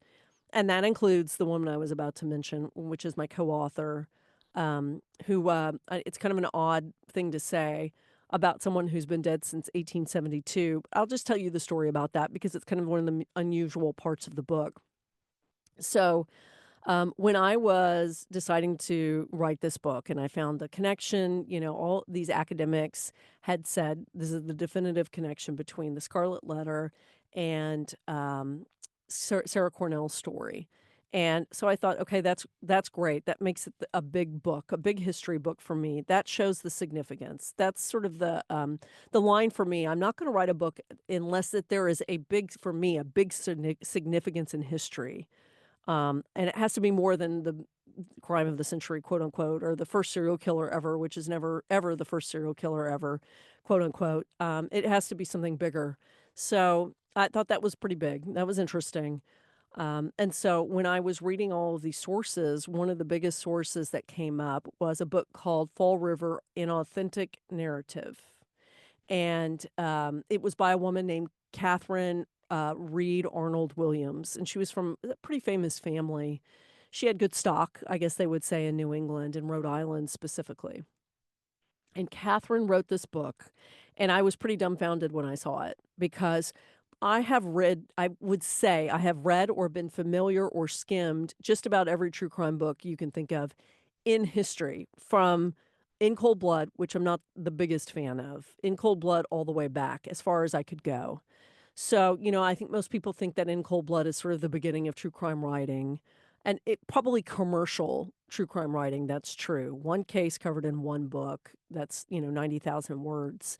And that includes the woman I was about to mention, which is my co-author, who it's kind of an odd thing to say about someone who's been dead since 1872. I'll just tell you the story about that because it's kind of one of the unusual parts of the book. So when I was deciding to write this book and I found the connection, all these academics had said this is the definitive connection between the Scarlet Letter and Sarah Cornell's story. And so I thought, okay, that's great. That makes it a big book, a big history book for me. That shows the significance. That's sort of the line for me. I'm not going to write a book unless that there is for me, a big significance in history. And it has to be more than the crime of the century, quote unquote, or the first serial killer ever, which is never, ever the first serial killer ever, quote unquote. It has to be something bigger. So I thought that was pretty big. That was interesting. And so when I was reading all of these sources, one of the biggest sources that came up was a book called Fall River, An Authentic Narrative. And it was by a woman named Catharine Read Arnold Williams. And she was from a pretty famous family. She had good stock, I guess they would say, in New England and Rhode Island specifically. And Catharine wrote this book, and I was pretty dumbfounded when I saw it because I would say I have read or been familiar or skimmed just about every true crime book you can think of in history, from In Cold Blood, which I'm not the biggest fan of, In Cold Blood all the way back as far as I could go. So, I think most people think that In Cold Blood is sort of the beginning of true crime writing. and it probably commercial true crime writing, that's true. One case covered in one book, that's, 90,000 words.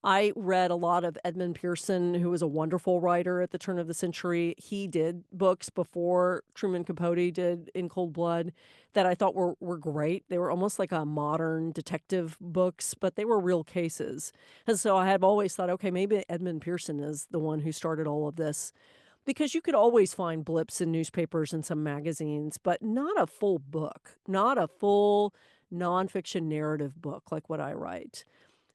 I read a lot of Edmund Pearson, who was a wonderful writer at the turn of the century. He did books before Truman Capote did In Cold Blood that I thought were great. They were almost like a modern detective books, but they were real cases. And so I have always thought, okay, maybe Edmund Pearson is the one who started all of this because you could always find blips in newspapers and some magazines, but not a full book, not a full nonfiction narrative book like what I write.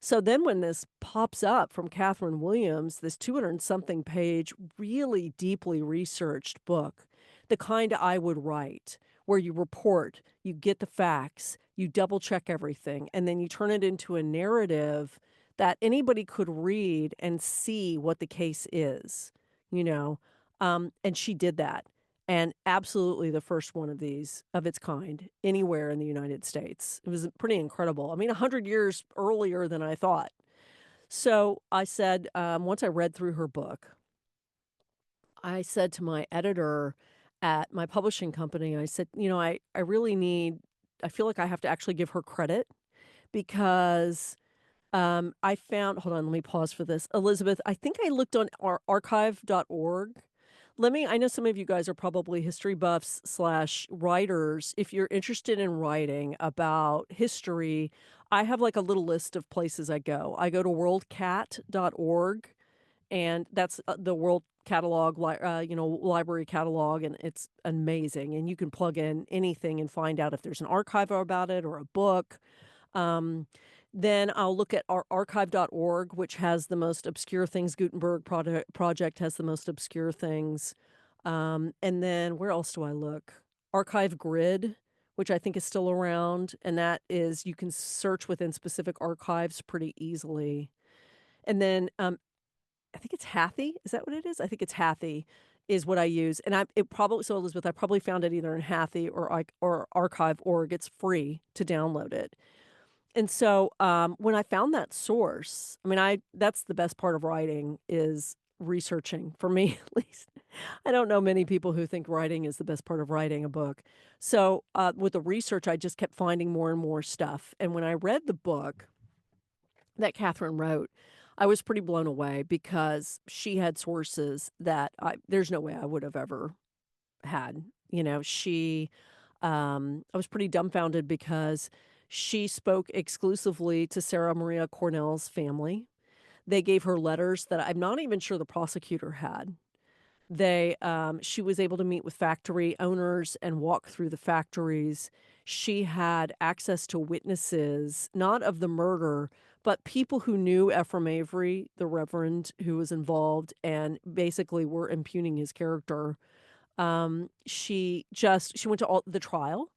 So then when this pops up from Catharine Williams, this 200 and something page, really deeply researched book, the kind I would write, where you report, you get the facts, you double check everything, and then you turn it into a narrative that anybody could read and see what the case is, you know? And she did that. And absolutely the first one of these of its kind anywhere in the United States. It was pretty incredible. I mean, 100 years earlier than I thought. So I said, once I read through her book, I said to my editor at my publishing company, I said, I really need, I feel like I have to actually give her credit because I found, hold on, let me pause for this. Elizabeth, I think I looked on archive.org. I know some of you guys are probably history buffs slash writers. If you're interested in writing about history, I have like a little list of places I go. I go to worldcat.org, and that's the World Catalog, library catalog, and it's amazing. And you can plug in anything and find out if there's an archive about it or a book. Um, then I'll look at our archive.org, which has the most obscure things. Gutenberg Project has the most obscure things. And then where else do I look? Archive Grid, which I think is still around. And that is, you can search within specific archives pretty easily. And then I think it's Hathy. Is that what it is? I think it's Hathy is what I use. And so Elizabeth, I probably found it either in Hathy or archive.org. It's free to download it. And so, when I found that source, I mean, that's the best part of writing is researching for me, at least. I don't know many people who think writing is the best part of writing a book. So, with the research, I just kept finding more and more stuff. And when I read the book that Catharine wrote, I was pretty blown away because she had sources that there's no way I would have ever had. I was pretty dumbfounded because she spoke exclusively to Sarah Maria Cornell's family. They gave her letters that I'm not even sure the prosecutor had. She was able to meet with factory owners and walk through the factories. She had access to witnesses, not of the murder, but people who knew Ephraim Avery, the reverend who was involved, and basically were impugning his character. She went to all the trial.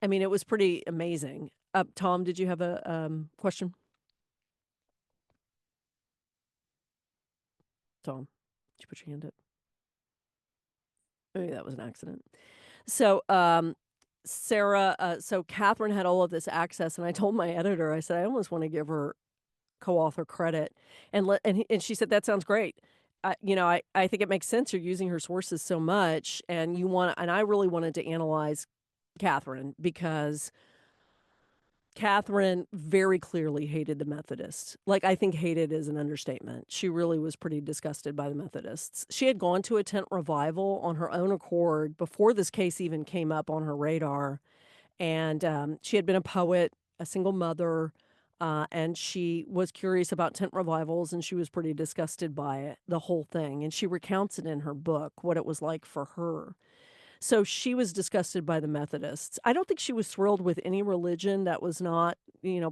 I mean, it was pretty amazing. Tom, did you have a question? Tom, did you put your hand up? Maybe that was an accident. So, so Catharine had all of this access, and I told my editor, I said, I almost want to give her co-author credit, and she said, that sounds great. I think it makes sense. You're using her sources so much, and I really wanted to analyze Catharine because Catharine very clearly hated the Methodists. Like, I think hated is an understatement. She really was pretty disgusted by the Methodists. She had gone to a tent revival on her own accord before this case even came up on her radar. And she had been a poet, a single mother, and she was curious about tent revivals, and she was pretty disgusted by it, the whole thing. And she recounts it in her book, what it was like for her. So she was disgusted by the Methodists. I don't think she was thrilled with any religion that was not,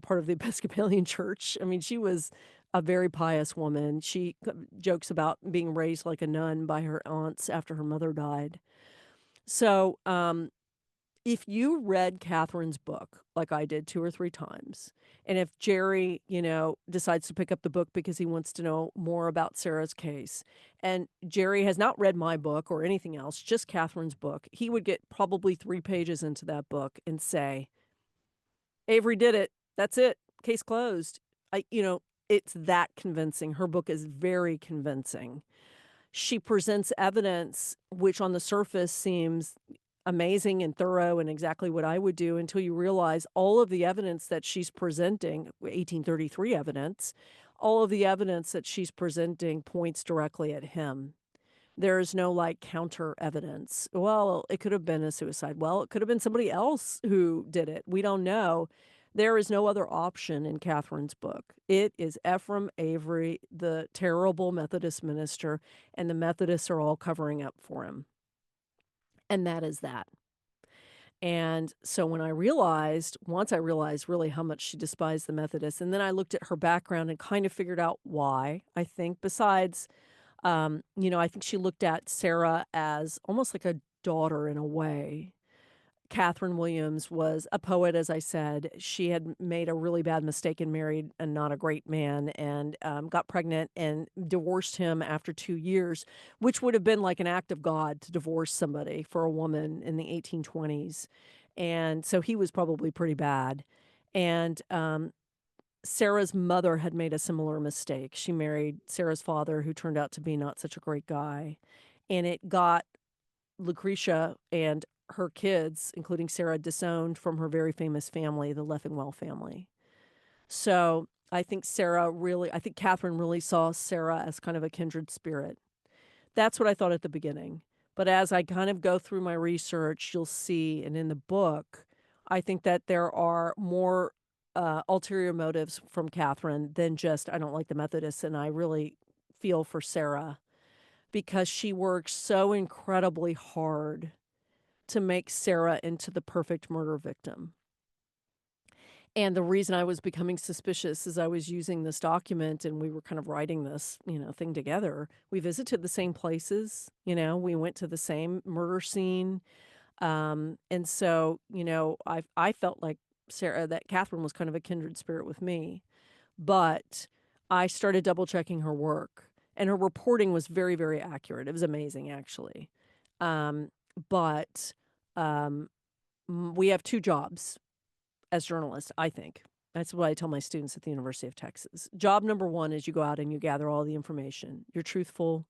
part of the Episcopalian Church. I mean, she was a very pious woman. She jokes about being raised like a nun by her aunts after her mother died. So, if you read Catharine's book, like I did 2 or 3 times, and if Jerry, decides to pick up the book because he wants to know more about Sarah's case, and Jerry has not read my book or anything else, just Catharine's book, he would get probably 3 pages into that book and say, Avery did it. That's it. Case closed. It's that convincing. Her book is very convincing. She presents evidence which on the surface seems amazing and thorough and exactly what I would do until you realize all of the evidence that she's presenting, 1833 evidence, all of the evidence that she's presenting points directly at him. There is no like counter evidence. Well, it could have been a suicide. Well, it could have been somebody else who did it. We don't know. There is no other option in Catherine's book. It is Ephraim Avery, the terrible Methodist minister, and the Methodists are all covering up for him. And that is that. And so when once I realized really how much she despised the Methodists, and then I looked at her background and kind of figured out why, I think, besides, I think she looked at Sarah as almost like a daughter in a way. Catharine Williams was a poet, as I said. She had made a really bad mistake and married a not a great man and got pregnant and divorced him after 2 years, which would have been like an act of God to divorce somebody for a woman in the 1820s. And so he was probably pretty bad. And Sarah's mother had made a similar mistake. She married Sarah's father, who turned out to be not such a great guy. And it got Lucretia and her kids, including Sarah, disowned from her very famous family, the Leffingwell family. So I think Catherine really saw Sarah as kind of a kindred spirit. That's what I thought at the beginning. But as I kind of go through my research, you'll see, and in the book, I think that there are more ulterior motives from Catherine than just, I don't like the Methodists, and I really feel for Sarah because she works so incredibly hard to make Sarah into the perfect murder victim. And the reason I was becoming suspicious is I was using this document and we were kind of writing this, thing together. We visited the same places, we went to the same murder scene. And so, I felt like that Catherine was kind of a kindred spirit with me. But I started double checking her work and her reporting was very, very accurate. It was amazing, actually. But we have two jobs as journalists, I think. That's what I tell my students at the University of Texas. Job number one is you go out and you gather all the information. You're truthful.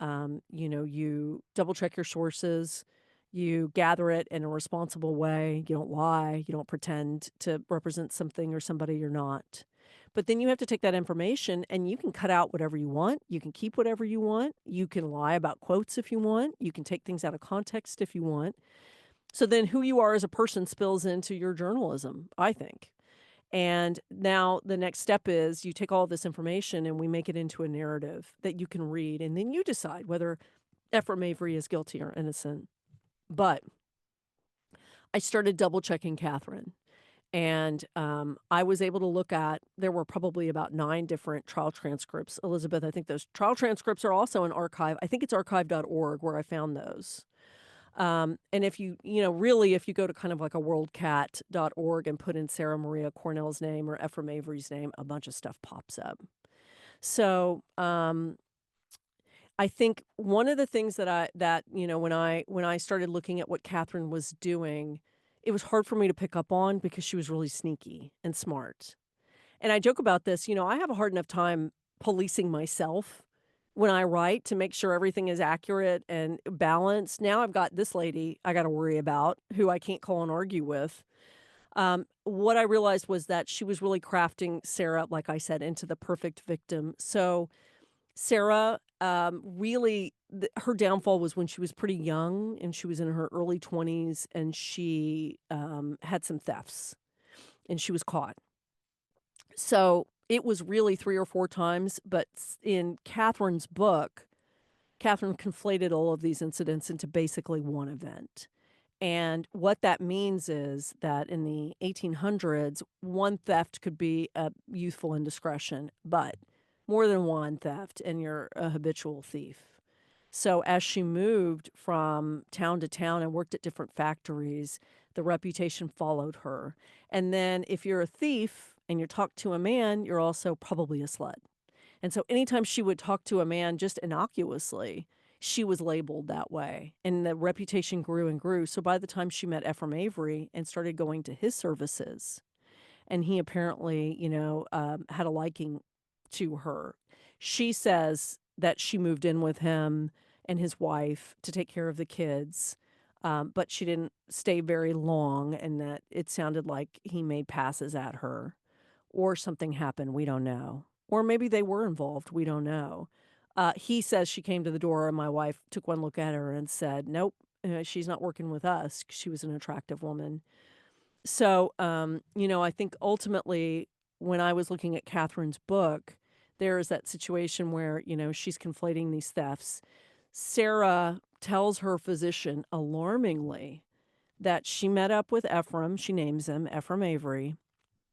You double check your sources. You gather it in a responsible way. You don't lie. You don't pretend to represent something or somebody you're not. But then you have to take that information and you can cut out whatever you want. You can keep whatever you want. You can lie about quotes if you want. You can take things out of context if you want. So then who you are as a person spills into your journalism, I think. And now the next step is you take all this information and we make it into a narrative that you can read. And then you decide whether Ephraim Avery is guilty or innocent. But I started double checking Catherine. And I was able to look at, there were probably about 9 different trial transcripts. Elizabeth, I think those trial transcripts are also in archive. I think it's archive.org where I found those. And if if you go to kind of like a worldcat.org and put in Sarah Maria Cornell's name or Ephraim Avery's name, a bunch of stuff pops up. So I think one of the things when I started looking at what Catherine was doing, it was hard for me to pick up on because she was really sneaky and smart. And I joke about this, I have a hard enough time policing myself when I write to make sure everything is accurate and balanced. Now I've got this lady I got to worry about who I can't call and argue with. What I realized was that she was really crafting Sarah, like I said, into the perfect victim. So Sarah her downfall was when she was pretty young and she was in her early 20s and she had some thefts and she was caught. So it was really 3 or 4 times, but in Catherine's book, Catherine conflated all of these incidents into basically one event. And what that means is that in the 1800s, one theft could be a youthful indiscretion, but more than one theft and you're a habitual thief. So as she moved from town to town and worked at different factories, the reputation followed her. And then if you're a thief and you talk to a man, you're also probably a slut. And so anytime she would talk to a man just innocuously, she was labeled that way. And the reputation grew and grew. So by the time she met Ephraim Avery and started going to his services, and he apparently, had a liking to her, she says that she moved in with him and his wife to take care of the kids. but she didn't stay very long, and that it sounded like he made passes at her, or something happened. We don't know. Or maybe they were involved. We don't know. He says she came to the door, and my wife took one look at her and said, "Nope, she's not working with us." 'Cause she was an attractive woman. So, I think ultimately, when I was looking at Catherine's book, there is that situation where, she's conflating these thefts. Sarah tells her physician alarmingly that she met up with Ephraim, she names him Ephraim Avery,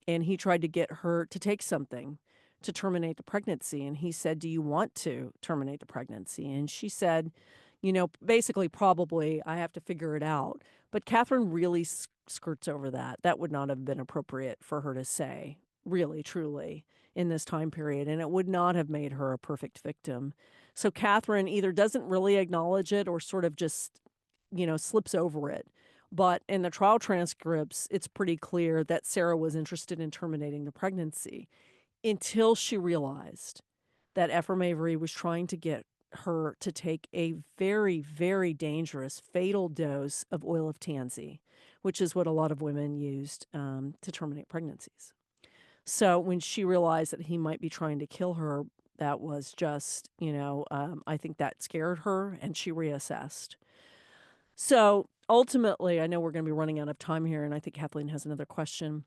and he tried to get her to take something to terminate the pregnancy. And he said, "Do you want to terminate the pregnancy?" And she said, basically, probably, I have to figure it out. But Catherine really skirts over that. That would not have been appropriate for her to say, really, truly, in this time period. And it would not have made her a perfect victim. So Catherine either doesn't really acknowledge it or sort of just, slips over it. But in the trial transcripts, it's pretty clear that Sarah was interested in terminating the pregnancy until she realized that Ephraim Avery was trying to get her to take a very, very dangerous, fatal dose of oil of tansy, which is what a lot of women used to terminate pregnancies. So when she realized that he might be trying to kill her, that was just, I think that scared her, and she reassessed. So ultimately, I know we're going to be running out of time here, and I think Kathleen has another question.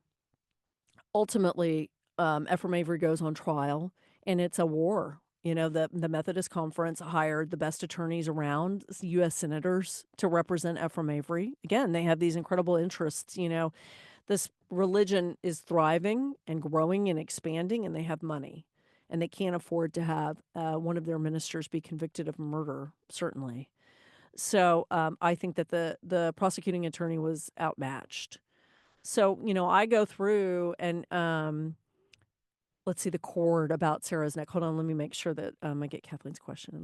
Ultimately, Ephraim Avery goes on trial, and it's a war. The Methodist Conference hired the best attorneys around, U.S. senators, to represent Ephraim Avery. Again, they have these incredible interests. This religion is thriving and growing and expanding, and they have money. And they can't afford to have one of their ministers be convicted of murder, certainly. So I think that the prosecuting attorney was outmatched. So, I go through and let's see the cord about Sarah's neck. Hold on, let me make sure that I get Kathleen's question.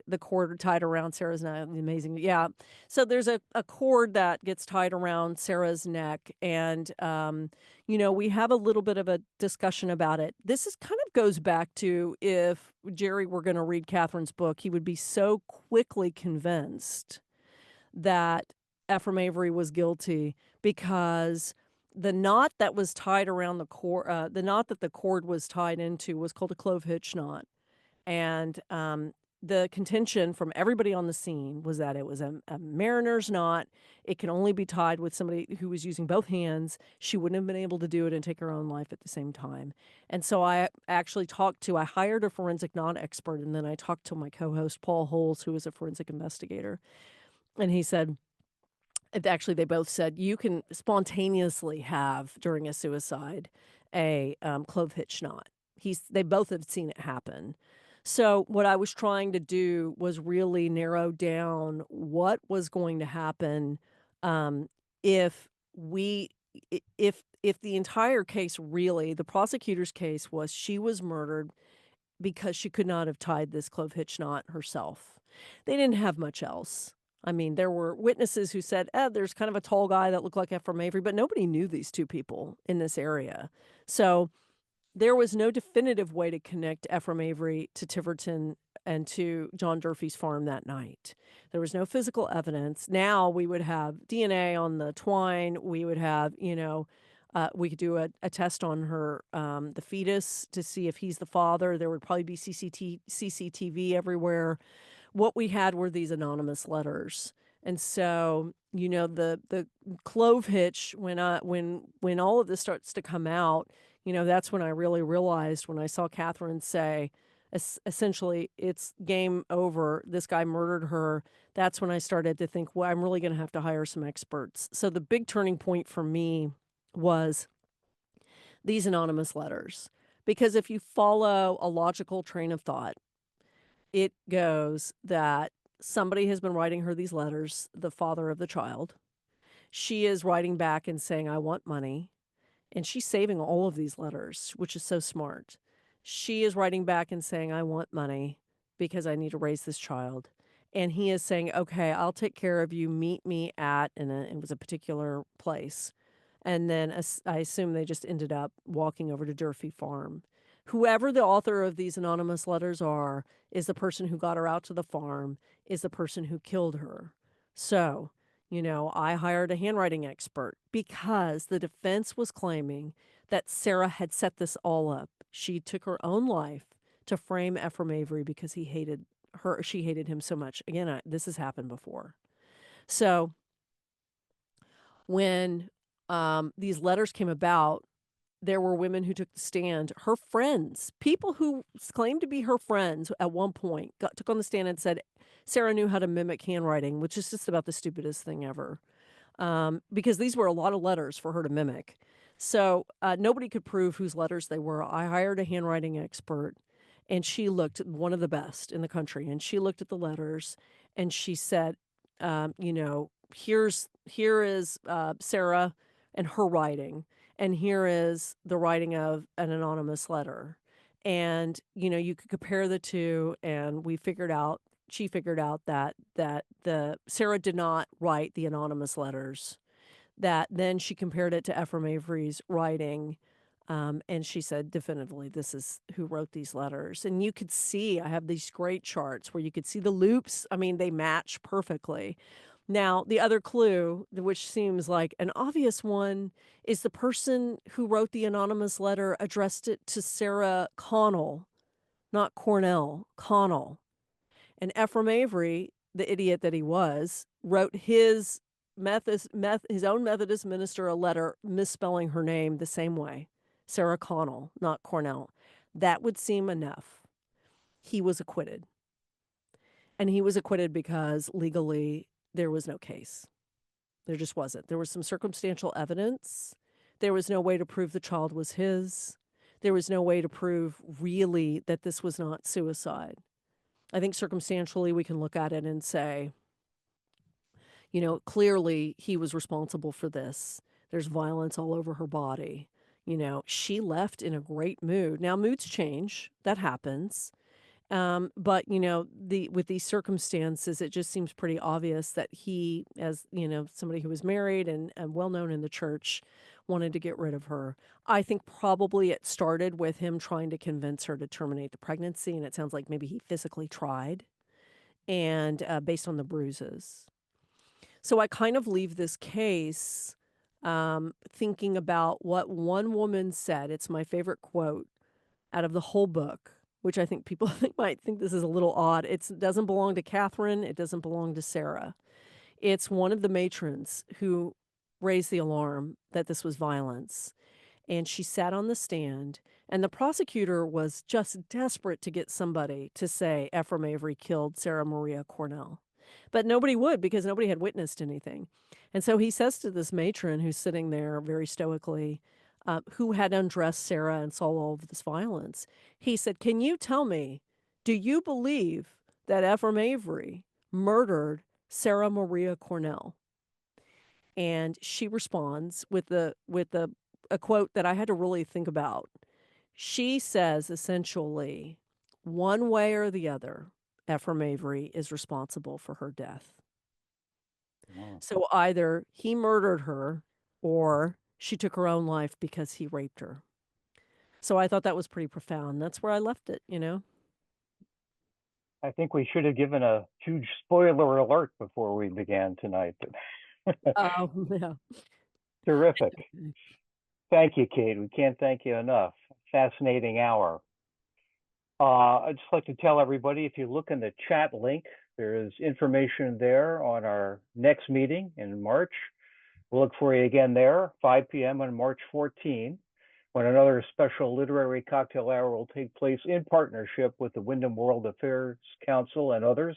The cord tied around Sarah's neck. Amazing. Yeah. So there's a cord that gets tied around Sarah's neck, and we have a little bit of a discussion about it. This is kind of goes back to if Jerry were going to read Catherine's book, he would be so quickly convinced that Ephraim Avery was guilty because the knot that was tied around the cord, the knot that the cord was tied into was called a clove hitch knot. And the contention from everybody on the scene was that it was a mariner's knot. It can only be tied with somebody who was using both hands. She wouldn't have been able to do it and take her own life at the same time. And so I actually I hired a forensic knot expert, and then I talked to my co-host, Paul Holes, who is a forensic investigator. And he said, actually, they both said you can spontaneously have during a suicide a clove hitch knot. They both have seen it happen. So what I was trying to do was really narrow down what was going to happen if the entire case, really, the prosecutor's case was she was murdered because she could not have tied this clove hitch knot herself. They didn't have much else. I mean, there were witnesses who said, there's kind of a tall guy that looked like Ephraim Avery, but nobody knew these two people in this area. So there was no definitive way to connect Ephraim Avery to Tiverton and to John Durfee's farm that night. There was no physical evidence. Now we would have DNA on the twine. We would have, we could do a test on her, the fetus, to see if he's the father. There would probably be CCTV everywhere. What we had were these anonymous letters. And so, the clove hitch, when all of this starts to come out, that's when I really realized, when I saw Catherine say, essentially, it's game over, this guy murdered her. That's when I started to think, well, I'm really going to have to hire some experts. So the big turning point for me was these anonymous letters. Because if you follow a logical train of thought, it goes that somebody has been writing her these letters, the father of the child. She is writing back and saying, I want money. And she's saving all of these letters, which is so smart. She is writing back and saying, I want money because I need to raise this child. And he is saying, okay, I'll take care of you. Meet me at, and it was a particular place. And then I assume they just ended up walking over to Durfee Farm. Whoever the author of these anonymous letters is the person who got her out to the farm, is the person who killed her. So, I hired a handwriting expert because the defense was claiming that Sarah had set this all up. She took her own life to frame Ephraim Avery because he hated her. She hated him so much. Again, this has happened before. So when these letters came about, there were women who took the stand. Her friends, people who claimed to be her friends at one point, took on the stand and said Sarah knew how to mimic handwriting, which is just about the stupidest thing ever. Because these were a lot of letters for her to mimic. So nobody could prove whose letters they were. I hired a handwriting expert, and she looked one of the best in the country. And she looked at the letters, and she said, here is Sarah and her writing, and here is the writing of an anonymous letter. And you could compare the two, and she figured out that the Sarah did not write the anonymous letters. That then she compared it to Ephraim Avery's writing, and she said definitively this is who wrote these letters. And you could see, I have these great charts where you could see the loops. I mean, they match perfectly. Now, the other clue, which seems like an obvious one, is the person who wrote the anonymous letter addressed it to Sarah Connell, not Cornell, Connell. And Ephraim Avery, the idiot that he was, wrote his own Methodist minister a letter misspelling her name the same way, Sarah Connell, not Cornell. That would seem enough. He was acquitted. And he was acquitted because legally there was no case. There just wasn't. There was some circumstantial evidence. There was no way to prove the child was his. There was no way to prove really that this was not suicide. I think circumstantially we can look at it and say, clearly he was responsible for this. There's violence all over her body. She left in a great mood. Now, moods change. That happens. But with these circumstances, it just seems pretty obvious that he, as somebody who was married and well known in the church, wanted to get rid of her. I think probably it started with him trying to convince her to terminate the pregnancy, and it sounds like maybe he physically tried, and based on the bruises. So I kind of leave this case thinking about what one woman said. It's my favorite quote out of the whole book, which I think people might think this is a little odd. It doesn't belong to Catherine. It doesn't belong to Sarah. It's one of the matrons who raised the alarm that this was violence. And she sat on the stand, and the prosecutor was just desperate to get somebody to say Ephraim Avery killed Sarah Maria Cornell. But nobody would, because nobody had witnessed anything. And so he says to this matron who's sitting there very stoically, who had undressed Sarah and saw all of this violence, he said, "Can you tell me, do you believe that Ephraim Avery murdered Sarah Maria Cornell?" And she responds with a quote that I had to really think about. She says essentially, one way or the other, Ephraim Avery is responsible for her death. Wow. So either he murdered her or she took her own life because he raped her. So I thought that was pretty profound. That's where I left it. I think we should have given a huge spoiler alert before we began tonight. Oh, yeah. Terrific. Thank you, Kate. We can't thank you enough. Fascinating hour. I'd just like to tell everybody, if you look in the chat link, there is information there on our next meeting in March. We'll look for you again there, 5 p.m. on March 14, when another special literary cocktail hour will take place in partnership with the Wyndham World Affairs Council and others,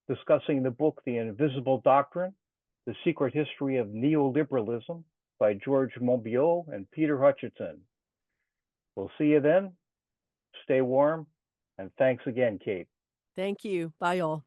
discussing the book, The Invisible Doctrine, The Secret History of Neoliberalism by George Monbiot and Peter Hutchinson. We'll see you then. Stay warm, and thanks again, Kate. Thank you. Bye, y'all.